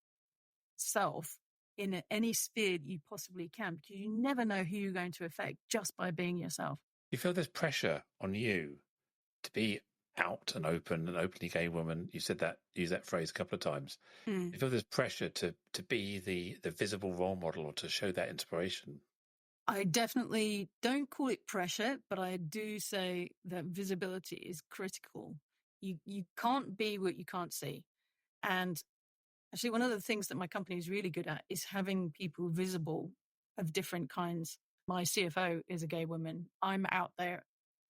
self in any sphere that you possibly can, because you never know who you're going to affect just by being yourself. You feel there's pressure on you to be out and open, an openly gay woman. You said that, use that phrase a couple of times. You feel there's pressure to be the visible role model or to show that inspiration. I definitely don't call it pressure, but I do say that visibility is critical. You can't be what you can't see. And actually, one of the things that my company is really good at is having people visible of different kinds. My CFO is a gay woman. I'm out there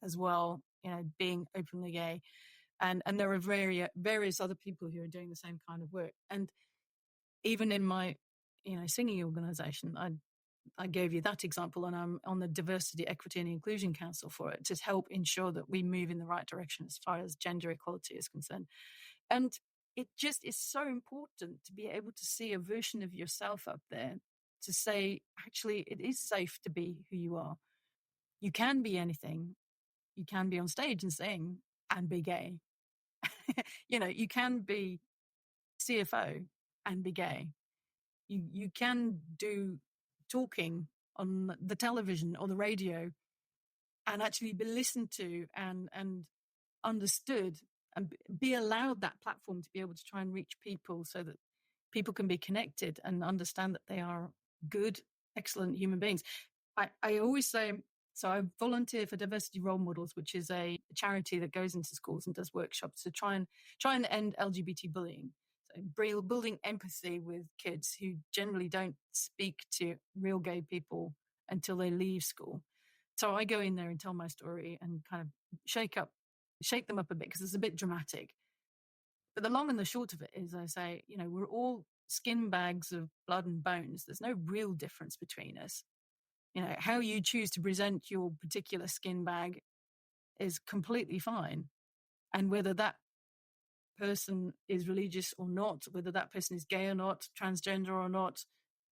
as well, being openly gay. And there are various other people who are doing the same kind of work. And even in my, singing organization, I gave you that example, and I'm on the Diversity, Equity and Inclusion Council for it to help ensure that we move in the right direction as far as gender equality is concerned. And it just is so important to be able to see a version of yourself up there to say, actually, it is safe to be who you are. You can be anything. You can be on stage and sing and be gay. You can be CFO and be gay. You can do talking on the television or the radio and actually be listened to and understood and be allowed that platform to be able to try and reach people so that people can be connected and understand that they are good, excellent human beings. I always say, so I volunteer for Diversity Role Models, which is a charity that goes into schools and does workshops to try and end LGBT bullying. So building empathy with kids who generally don't speak to real gay people until they leave school. So I go in there and tell my story and kind of shake them up a bit because it's a bit dramatic. But the long and the short of it is I say, we're all skin bags of blood and bones. There's no real difference between us. How you choose to present your particular skin bag is completely fine. And whether that person is religious or not, whether that person is gay or not, transgender or not,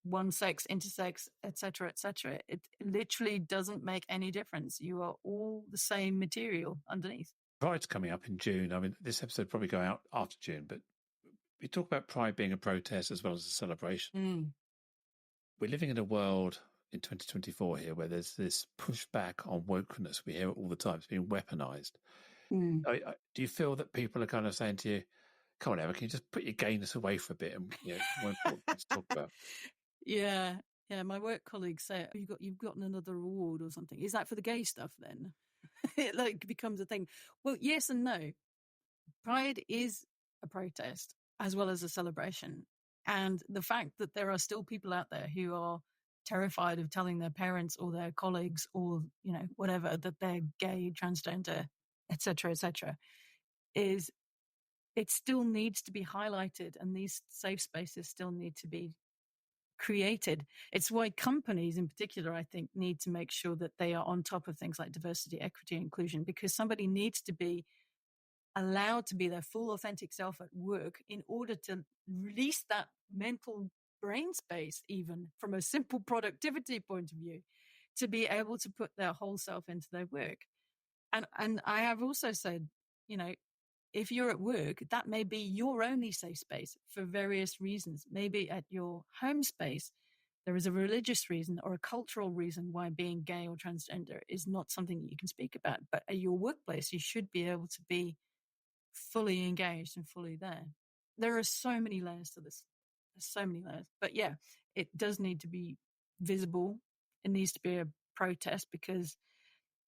one sex, intersex, etc., it literally doesn't make any difference. You are all the same material underneath. Pride's coming up in June. I mean, this episode will probably go out after June, but we talk about Pride being a protest as well as a celebration. We're living in a world in 2024 here where there's this pushback on wokeness. We hear it all the time. It's being weaponized. Do you feel that people are kind of saying to you, come on, Emma, can you just put your gayness away for a bit and more important things to talk about? Yeah. My work colleagues say, you've gotten another award or something. Is that for the gay stuff then? It becomes a thing. Well, yes and no. Pride is a protest as well as a celebration. And the fact that there are still people out there who are terrified of telling their parents or their colleagues or, whatever, that they're gay, transgender, etc., is it still needs to be highlighted, and these safe spaces still need to be created. It's why companies in particular, I think, need to make sure that they are on top of things like diversity, equity, and inclusion, because somebody needs to be allowed to be their full authentic self at work in order to release that mental brain space, even from a simple productivity point of view, to be able to put their whole self into their work. And I have also said, if you're at work, that may be your only safe space for various reasons. Maybe at your home space, there is a religious reason or a cultural reason why being gay or transgender is not something that you can speak about. But at your workplace, you should be able to be fully engaged and fully there. There are so many layers to this. There's so many layers. But yeah, it does need to be visible. It needs to be a protest because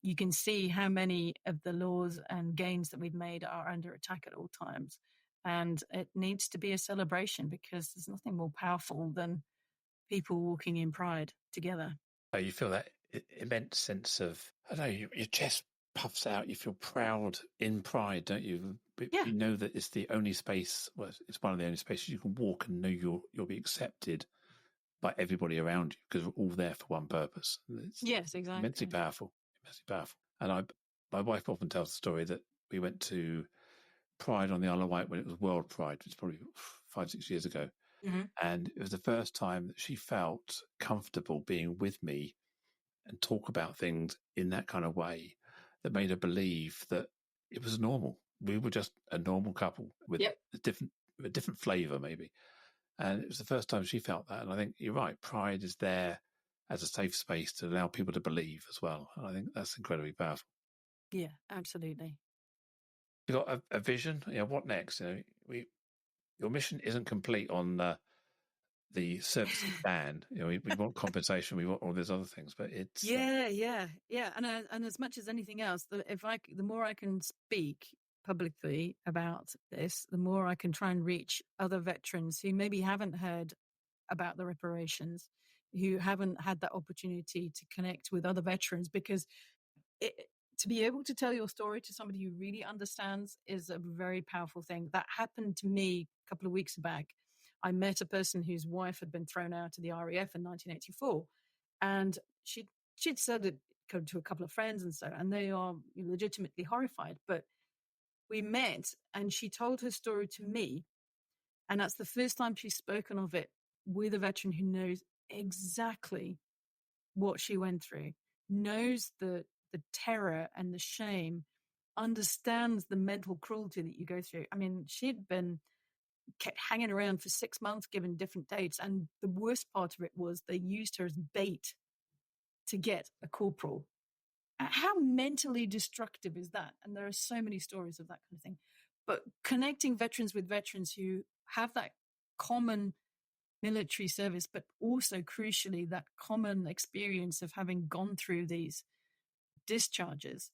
you can see how many of the laws and gains that we've made are under attack at all times. And it needs to be a celebration because there's nothing more powerful than people walking in pride together. Oh, you feel that immense sense of, I don't know, your chest puffs out. You feel proud in pride, don't you? Yeah. You know that it's the only space, well, it's one of the only spaces you can walk and know you'll be accepted by everybody around you because we're all there for one purpose. It's yes, exactly. Immensely powerful. And my wife often tells the story that we went to Pride on the Isle of Wight when it was World Pride, which was probably 5-6 years ago. Mm-hmm. And it was the first time that she felt comfortable being with me and talk about things in that kind of way that made her believe that it was normal. We were just a normal couple with a different flavour, maybe. And it was the first time she felt that. And I think you're right. Pride is there as a safe space to allow people to believe as well. And I think that's incredibly powerful. Yeah, absolutely. You've got a vision. What next? Your mission isn't complete on the services ban. We want compensation. We want all these other things, but it's yeah. And as much as anything else, the more I can speak publicly about this, the more I can try and reach other veterans who maybe haven't heard about the reparations, who haven't had that opportunity to connect with other veterans, because to be able to tell your story to somebody who really understands is a very powerful thing. That happened to me a couple of weeks back. I met a person whose wife had been thrown out of the RAF in 1984, and she'd said it to a couple of friends and they are legitimately horrified. But we met, and she told her story to me, and that's the first time she's spoken of it with a veteran who knows exactly what she went through, knows the terror and the shame, understands the mental cruelty that you go through. I mean, she'd been kept hanging around for 6 months, given different dates. And the worst part of it was they used her as bait to get a corporal. How mentally destructive is that? And there are so many stories of that kind of thing. But connecting veterans with veterans who have that common military service, but also crucially, that common experience of having gone through these discharges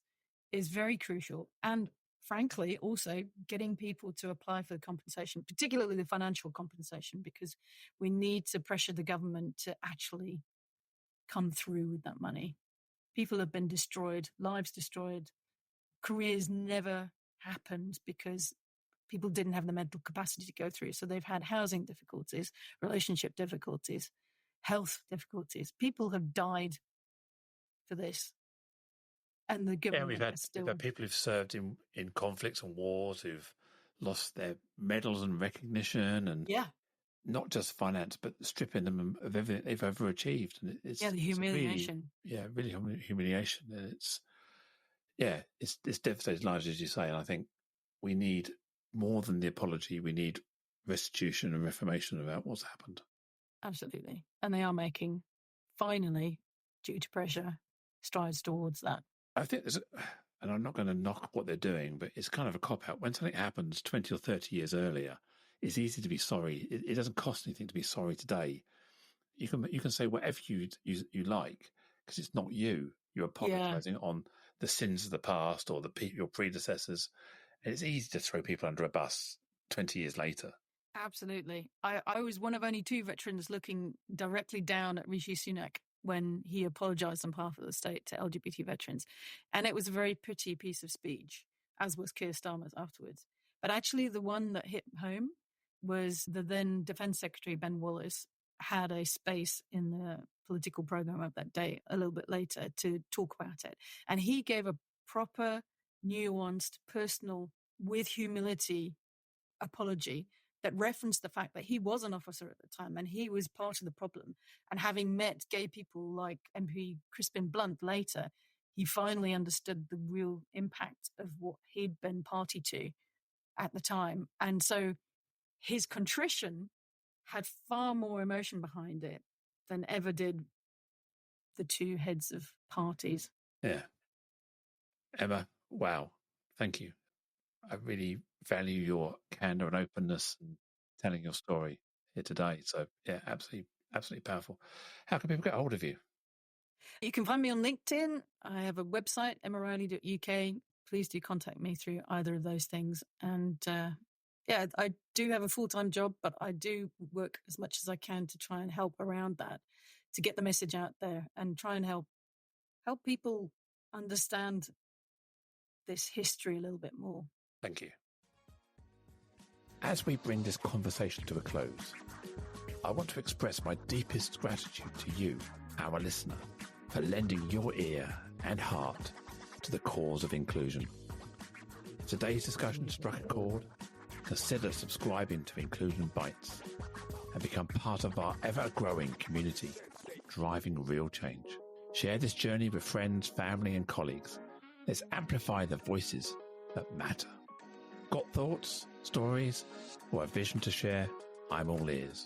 is very crucial. And frankly, also getting people to apply for the compensation, particularly the financial compensation, because we need to pressure the government to actually come through with that money. People have been destroyed, lives destroyed, careers never happened because people didn't have the mental capacity to go through. So they've had housing difficulties, relationship difficulties, health difficulties. People have died for this. And the government we've had people who've served in conflicts and wars who've lost their medals and recognition, and not just finance, but stripping them of everything they've ever achieved. And it's the humiliation. Really humiliation. And it's devastated lives, as you say. And I think we need more than the apology. We need restitution and reformation about what's happened. Absolutely. And they are making, finally, due to pressure, strides towards that. I think and I'm not going to knock what they're doing, but it's kind of a cop-out. When something happens 20 or 30 years earlier, it's easy to be sorry. It doesn't cost anything to be sorry today. You can say whatever you like, because it's not you. You're apologising on the sins of the past or your predecessors. And it's easy to throw people under a bus 20 years later. Absolutely. I was one of only 2 veterans looking directly down at Rishi Sunak when he apologised on behalf of the state to LGBT veterans. And it was a very pretty piece of speech, as was Keir Starmer's afterwards. But actually the one that hit home was the then Defence Secretary, Ben Wallace, had a space in the political programme of that day a little bit later to talk about it. And he gave a proper, nuanced, personal, with humility apology that referenced the fact that he was an officer at the time and he was part of the problem. And having met gay people like MP Crispin Blunt later, he finally understood the real impact of what he'd been party to at the time. And so his contrition had far more emotion behind it than ever did the two heads of parties. Yeah. Emma, wow. Thank you. I really value your candor and openness and telling your story here today. So, yeah, absolutely powerful. How can people get hold of you? You can find me on LinkedIn. I have a website, emmariley.uk. Please do contact me through either of those things. And I do have a full-time job, but I do work as much as I can to try and help around that, to get the message out there and try and help people understand this history a little bit more. Thank you. As we bring this conversation to a close, I want to express my deepest gratitude to you, our listener, for lending your ear and heart to the cause of inclusion. If today's discussion struck a chord, consider subscribing to Inclusion Bites and become part of our ever-growing community, driving real change. Share this journey with friends, family, and colleagues. Let's amplify the voices that matter. Got thoughts, stories, or a vision to share? I'm all ears.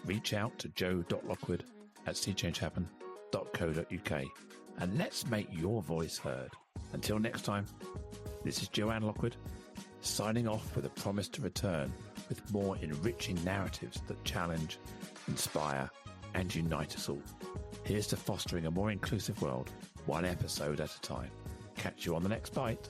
Reach out to joe.lockwood@seechangehappen.co.uk and let's make your voice heard. Until next time, this is Joanne Lockwood, signing off with a promise to return with more enriching narratives that challenge, inspire, and unite us all. Here's to fostering a more inclusive world, one episode at a time. Catch you on the next bite.